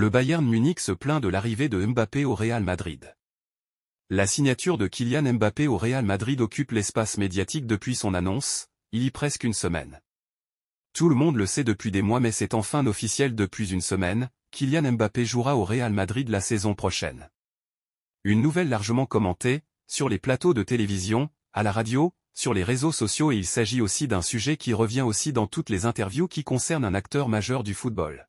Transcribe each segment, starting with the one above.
Le Bayern Munich se plaint de l'arrivée de Mbappé au Real Madrid. La signature de Kylian Mbappé au Real Madrid occupe l'espace médiatique depuis son annonce, il y a presque une semaine. Tout le monde le sait depuis des mois mais c'est enfin officiel depuis une semaine, Kylian Mbappé jouera au Real Madrid la saison prochaine. Une nouvelle largement commentée, sur les plateaux de télévision, à la radio, sur les réseaux sociaux et il s'agit aussi d'un sujet qui revient aussi dans toutes les interviews qui concernent un acteur majeur du football.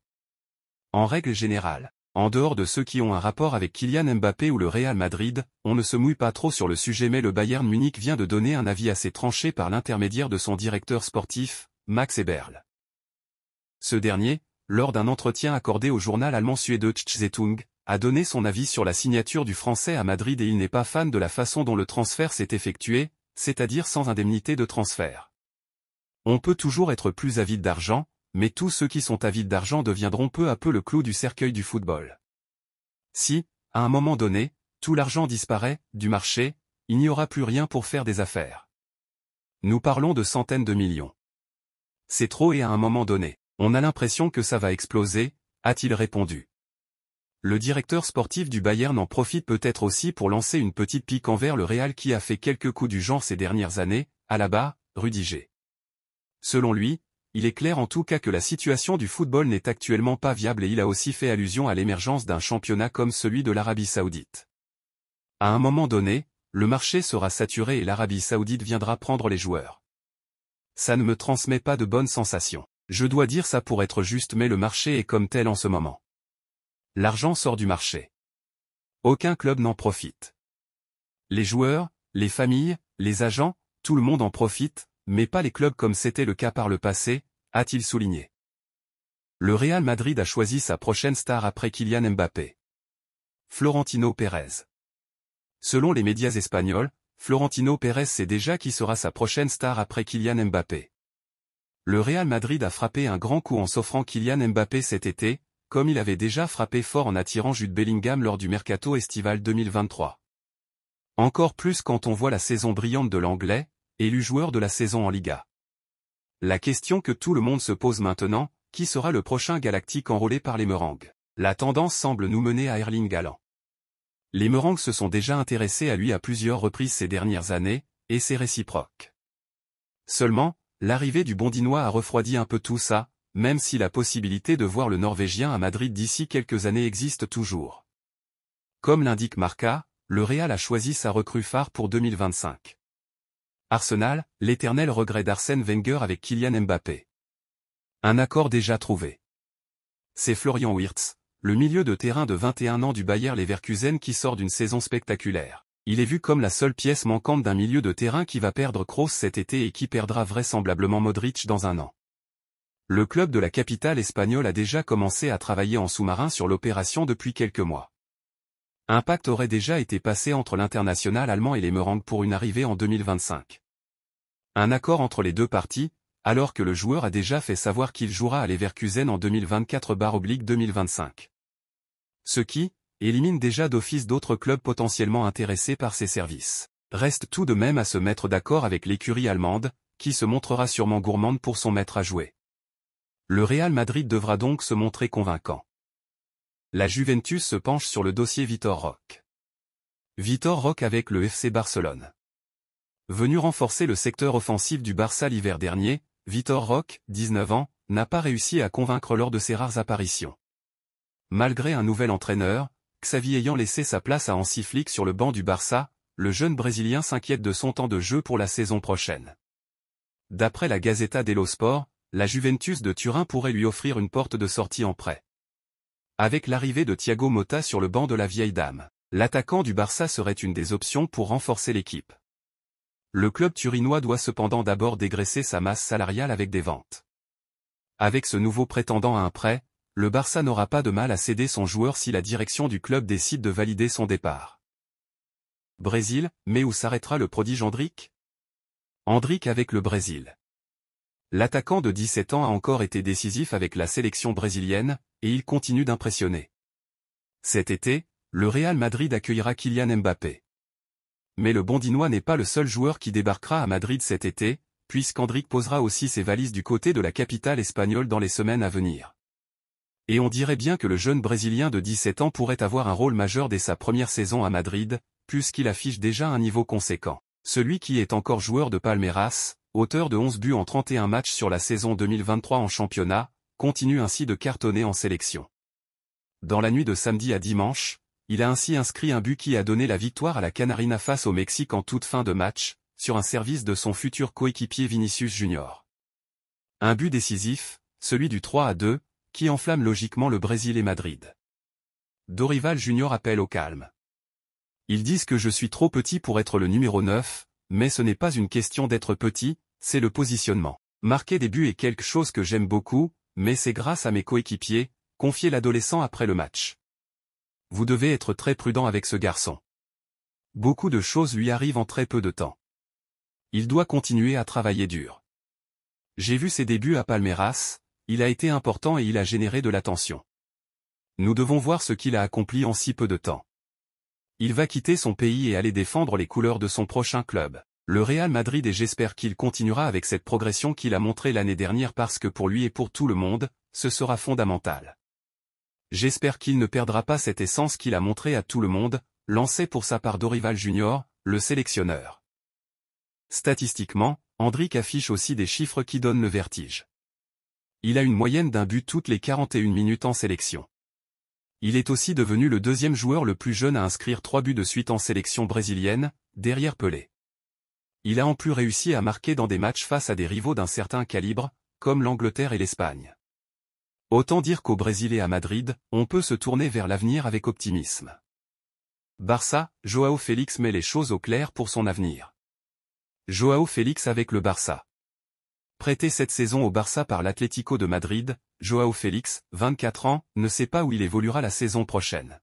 En règle générale, en dehors de ceux qui ont un rapport avec Kylian Mbappé ou le Real Madrid, on ne se mouille pas trop sur le sujet mais le Bayern Munich vient de donner un avis assez tranché par l'intermédiaire de son directeur sportif, Max Eberl. Ce dernier, lors d'un entretien accordé au journal allemand Süddeutsche Zeitung, a donné son avis sur la signature du Français à Madrid et il n'est pas fan de la façon dont le transfert s'est effectué, c'est-à-dire sans indemnité de transfert. On peut toujours être plus avide d'argent, mais tous ceux qui sont avides d'argent deviendront peu à peu le clou du cercueil du football. Si, à un moment donné, tout l'argent disparaît du marché, il n'y aura plus rien pour faire des affaires. Nous parlons de centaines de millions. C'est trop et à un moment donné, on a l'impression que ça va exploser, a-t-il répondu. Le directeur sportif du Bayern en profite peut-être aussi pour lancer une petite pique envers le Real qui a fait quelques coups du genre ces dernières années, à la barre, Rudiger. Selon lui, il est clair en tout cas que la situation du football n'est actuellement pas viable et il a aussi fait allusion à l'émergence d'un championnat comme celui de l'Arabie Saoudite. À un moment donné, le marché sera saturé et l'Arabie Saoudite viendra prendre les joueurs. Ça ne me transmet pas de bonnes sensations. Je dois dire ça pour être juste mais le marché est comme tel en ce moment. L'argent sort du marché. Aucun club n'en profite. Les joueurs, les familles, les agents, tout le monde en profite, mais pas les clubs comme c'était le cas par le passé, a-t-il souligné. Le Real Madrid a choisi sa prochaine star après Kylian Mbappé. Florentino Pérez. Selon les médias espagnols, Florentino Pérez sait déjà qui sera sa prochaine star après Kylian Mbappé. Le Real Madrid a frappé un grand coup en s'offrant Kylian Mbappé cet été, comme il avait déjà frappé fort en attirant Jude Bellingham lors du mercato estival 2023. Encore plus quand on voit la saison brillante de l'Anglais, élu joueur de la saison en Liga. La question que tout le monde se pose maintenant, qui sera le prochain galactique enrôlé par les Merengues? La tendance semble nous mener à Erling Haaland. Les Merengues se sont déjà intéressés à lui à plusieurs reprises ces dernières années, et c'est réciproque. Seulement, l'arrivée du Bondinois a refroidi un peu tout ça, même si la possibilité de voir le Norvégien à Madrid d'ici quelques années existe toujours. Comme l'indique Marca, le Real a choisi sa recrue phare pour 2025. Arsenal, l'éternel regret d'Arsène Wenger avec Kylian Mbappé. Un accord déjà trouvé. C'est Florian Wirtz, le milieu de terrain de 21 ans du Bayer Leverkusen qui sort d'une saison spectaculaire. Il est vu comme la seule pièce manquante d'un milieu de terrain qui va perdre Kroos cet été et qui perdra vraisemblablement Modric dans un an. Le club de la capitale espagnole a déjà commencé à travailler en sous-marin sur l'opération depuis quelques mois. Un pacte aurait déjà été passé entre l'international allemand et les Merengues pour une arrivée en 2025. Un accord entre les deux parties, alors que le joueur a déjà fait savoir qu'il jouera à Leverkusen en 2024/2025. Ce qui élimine déjà d'office d'autres clubs potentiellement intéressés par ses services. Reste tout de même à se mettre d'accord avec l'écurie allemande, qui se montrera sûrement gourmande pour son maître à jouer. Le Real Madrid devra donc se montrer convaincant. La Juventus se penche sur le dossier Vitor Roque. Vitor Roque avec le FC Barcelone. Venu renforcer le secteur offensif du Barça l'hiver dernier, Vitor Roque, 19 ans, n'a pas réussi à convaincre lors de ses rares apparitions. Malgré un nouvel entraîneur, Xavi ayant laissé sa place à Hansi Flick sur le banc du Barça, le jeune Brésilien s'inquiète de son temps de jeu pour la saison prochaine. D'après la Gazzetta dello Sport, la Juventus de Turin pourrait lui offrir une porte de sortie en prêt. Avec l'arrivée de Thiago Motta sur le banc de la vieille dame, l'attaquant du Barça serait une des options pour renforcer l'équipe. Le club turinois doit cependant d'abord dégraisser sa masse salariale avec des ventes. Avec ce nouveau prétendant à un prêt, le Barça n'aura pas de mal à céder son joueur si la direction du club décide de valider son départ. Brésil, mais où s'arrêtera le prodige Endrick? Endrick avec le Brésil. L'attaquant de 17 ans a encore été décisif avec la sélection brésilienne, et il continue d'impressionner. Cet été, le Real Madrid accueillera Kylian Mbappé. Mais le Bondinois n'est pas le seul joueur qui débarquera à Madrid cet été, puisqu'Endrick posera aussi ses valises du côté de la capitale espagnole dans les semaines à venir. Et on dirait bien que le jeune Brésilien de 17 ans pourrait avoir un rôle majeur dès sa première saison à Madrid, puisqu'il affiche déjà un niveau conséquent. Celui qui est encore joueur de Palmeiras, auteur de 11 buts en 31 matchs sur la saison 2023 en championnat, continue ainsi de cartonner en sélection. Dans la nuit de samedi à dimanche, il a ainsi inscrit un but qui a donné la victoire à la Canarina face au Mexique en toute fin de match, sur un service de son futur coéquipier Vinicius Junior. Un but décisif, celui du 3-2, qui enflamme logiquement le Brésil et Madrid. Dorival Junior appelle au calme. Ils disent que je suis trop petit pour être le numéro 9, mais ce n'est pas une question d'être petit, c'est le positionnement. Marquer des buts est quelque chose que j'aime beaucoup, mais c'est grâce à mes coéquipiers, confiait l'adolescent après le match. Vous devez être très prudent avec ce garçon. Beaucoup de choses lui arrivent en très peu de temps. Il doit continuer à travailler dur. J'ai vu ses débuts à Palmeiras, il a été important et il a généré de l'attention. Nous devons voir ce qu'il a accompli en si peu de temps. Il va quitter son pays et aller défendre les couleurs de son prochain club, le Real Madrid, et j'espère qu'il continuera avec cette progression qu'il a montrée l'année dernière parce que pour lui et pour tout le monde, ce sera fondamental. J'espère qu'il ne perdra pas cette essence qu'il a montrée à tout le monde, lancé pour sa part Dorival Junior, le sélectionneur. Statistiquement, Endrick affiche aussi des chiffres qui donnent le vertige. Il a une moyenne d'un but toutes les 41 minutes en sélection. Il est aussi devenu le deuxième joueur le plus jeune à inscrire 3 buts de suite en sélection brésilienne, derrière Pelé. Il a en plus réussi à marquer dans des matchs face à des rivaux d'un certain calibre, comme l'Angleterre et l'Espagne. Autant dire qu'au Brésil et à Madrid, on peut se tourner vers l'avenir avec optimisme. Barça, Joao Félix met les choses au clair pour son avenir. Joao Félix avec le Barça. Prêté cette saison au Barça par l'Atlético de Madrid, Joao Félix, 24 ans, ne sait pas où il évoluera la saison prochaine.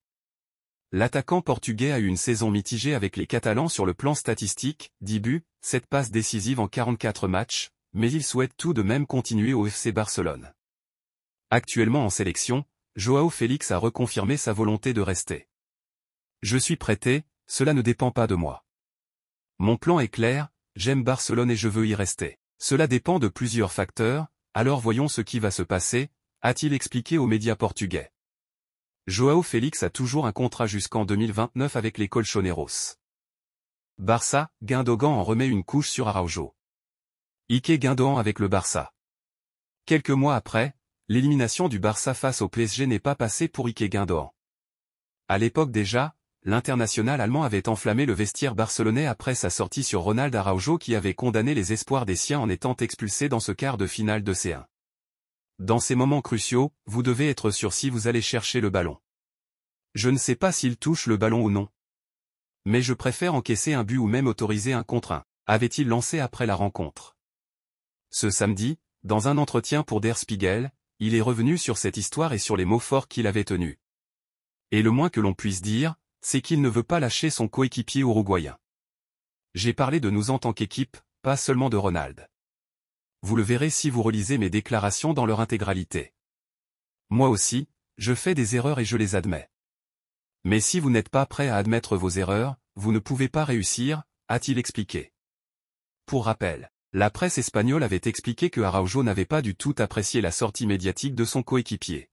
L'attaquant portugais a eu une saison mitigée avec les Catalans sur le plan statistique, 10 buts, 7 passes décisives en 44 matchs, mais il souhaite tout de même continuer au FC Barcelone. Actuellement en sélection, Joao Félix a reconfirmé sa volonté de rester. Je suis prêté, cela ne dépend pas de moi. Mon plan est clair, j'aime Barcelone et je veux y rester. Cela dépend de plusieurs facteurs, alors voyons ce qui va se passer, a-t-il expliqué aux médias portugais. Joao Félix a toujours un contrat jusqu'en 2029 avec les Colchoneros. Barça, Gundogan en remet une couche sur Araujo. Ike Gundogan avec le Barça. Quelques mois après, l'élimination du Barça face au PSG n'est pas passée pour Ike Gundogan. À l'époque déjà, l'international allemand avait enflammé le vestiaire barcelonais après sa sortie sur Ronald Araujo qui avait condamné les espoirs des siens en étant expulsé dans ce quart de finale de C1. Dans ces moments cruciaux, vous devez être sûr si vous allez chercher le ballon. Je ne sais pas s'il touche le ballon ou non. Mais je préfère encaisser un but ou même autoriser un contre 1, avait-il lancé après la rencontre. Ce samedi, dans un entretien pour Der Spiegel, il est revenu sur cette histoire et sur les mots forts qu'il avait tenus. Et le moins que l'on puisse dire, c'est qu'il ne veut pas lâcher son coéquipier uruguayen. J'ai parlé de nous en tant qu'équipe, pas seulement de Ronald. Vous le verrez si vous relisez mes déclarations dans leur intégralité. Moi aussi, je fais des erreurs et je les admets. Mais si vous n'êtes pas prêt à admettre vos erreurs, vous ne pouvez pas réussir, a-t-il expliqué. Pour rappel, la presse espagnole avait expliqué que Araujo n'avait pas du tout apprécié la sortie médiatique de son coéquipier.